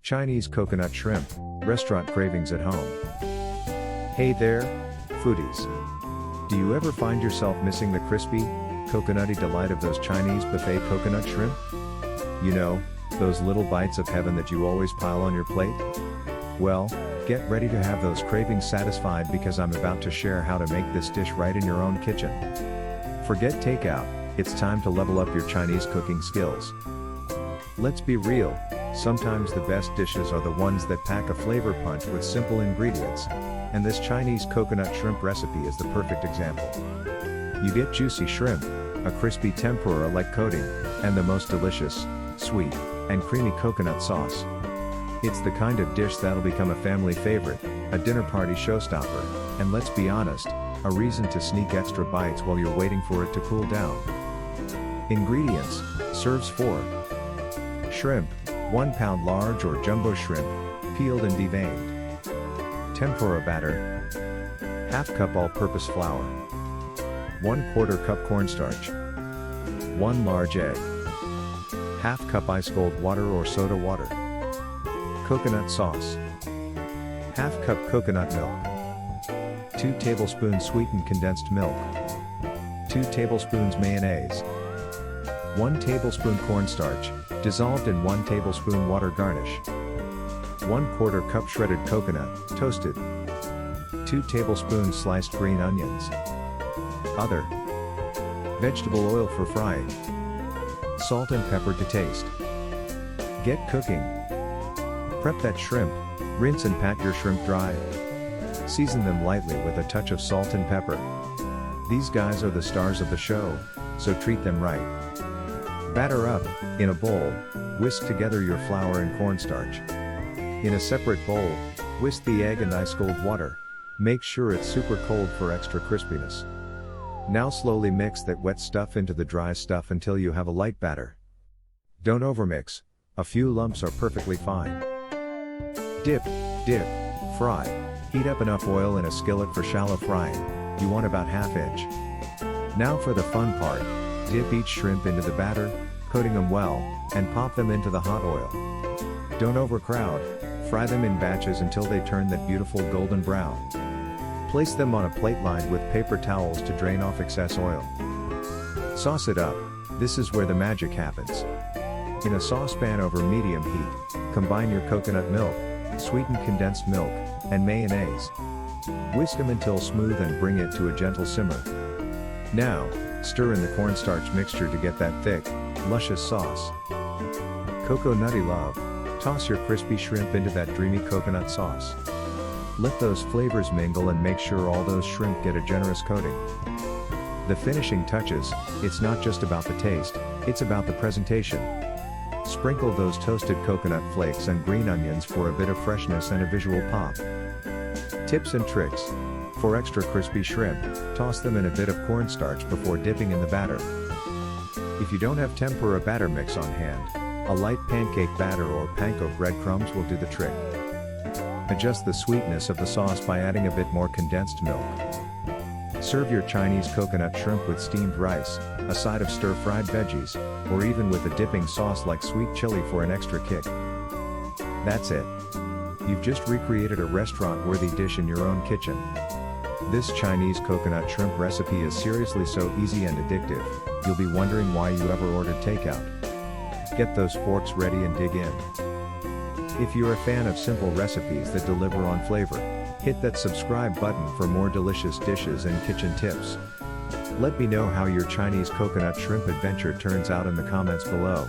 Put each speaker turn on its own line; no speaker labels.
Chinese coconut shrimp, restaurant cravings at home. Hey there, foodies. Do you ever find yourself missing the crispy, coconutty delight of those Chinese buffet coconut shrimp? You know, those little bites of heaven that you always pile on your plate? Well, get ready to have those cravings satisfied because I'm about to share how to make this dish right in your own kitchen. Forget takeout, it's time to level up your Chinese cooking skills. Let's be real, sometimes the best dishes are the ones that pack a flavor punch with simple ingredients, and this Chinese coconut shrimp recipe is the perfect example. You get juicy shrimp, a crispy tempura-like coating, and the most delicious, sweet, and creamy coconut sauce. It's the kind of dish that'll become a family favorite, a dinner party showstopper, and let's be honest, a reason to sneak extra bites while you're waiting for it to cool down. Ingredients: serves for shrimp, 1 pound large or jumbo shrimp, peeled and deveined. Tempura batter, ½ cup all-purpose flour, 1/4 cup cornstarch, 1 large egg, ½ cup ice cold water or soda water. Coconut sauce, ½ cup coconut milk, 2 tablespoons sweetened condensed milk, 2 tablespoons mayonnaise, 1 tablespoon cornstarch, dissolved in 1 tablespoon water garnish, 1/4 cup shredded coconut, toasted, 2 tablespoons sliced green onions. Other vegetable oil for frying, salt and pepper to taste. Get cooking. Prep that shrimp, rinse and pat your shrimp dry. Season them lightly with a touch of salt and pepper. These guys are the stars of the show, so treat them right. Batter up, in a bowl, whisk together your flour and cornstarch. In a separate bowl, whisk the egg and ice cold water. Make sure it's super cold for extra crispiness. Now slowly mix that wet stuff into the dry stuff until you have a light batter. Don't overmix, a few lumps are perfectly fine. Dip, fry. Heat up enough oil in a skillet for shallow frying, you want about 1/2 inch. Now for the fun part, dip each shrimp into the batter, coating them well, and pop them into the hot oil. Don't overcrowd, fry them in batches until they turn that beautiful golden brown. Place them on a plate lined with paper towels to drain off excess oil. Sauce it up, this is where the magic happens. In a saucepan over medium heat, combine your coconut milk, sweetened condensed milk, and mayonnaise. Whisk them until smooth and bring it to a gentle simmer. Now, stir in the cornstarch mixture to get that thick, luscious sauce. Coconutty love, toss your crispy shrimp into that dreamy coconut sauce. Let those flavors mingle and make sure all those shrimp get a generous coating. The finishing touches, it's not just about the taste, it's about the presentation. Sprinkle those toasted coconut flakes and green onions for a bit of freshness and a visual pop. Tips and tricks. For extra crispy shrimp, toss them in a bit of cornstarch before dipping in the batter. If you don't have tempura batter mix on hand, a light pancake batter or panko breadcrumbs will do the trick. Adjust the sweetness of the sauce by adding a bit more condensed milk. Serve your Chinese coconut shrimp with steamed rice, a side of stir-fried veggies, or even with a dipping sauce like sweet chili for an extra kick. That's it. You've just recreated a restaurant-worthy dish in your own kitchen. This Chinese coconut shrimp recipe is seriously so easy and addictive, you'll be wondering why you ever ordered takeout. Get those forks ready and dig in. If you're a fan of simple recipes that deliver on flavor, hit that subscribe button for more delicious dishes and kitchen tips. Let me know how your Chinese coconut shrimp adventure turns out in the comments below.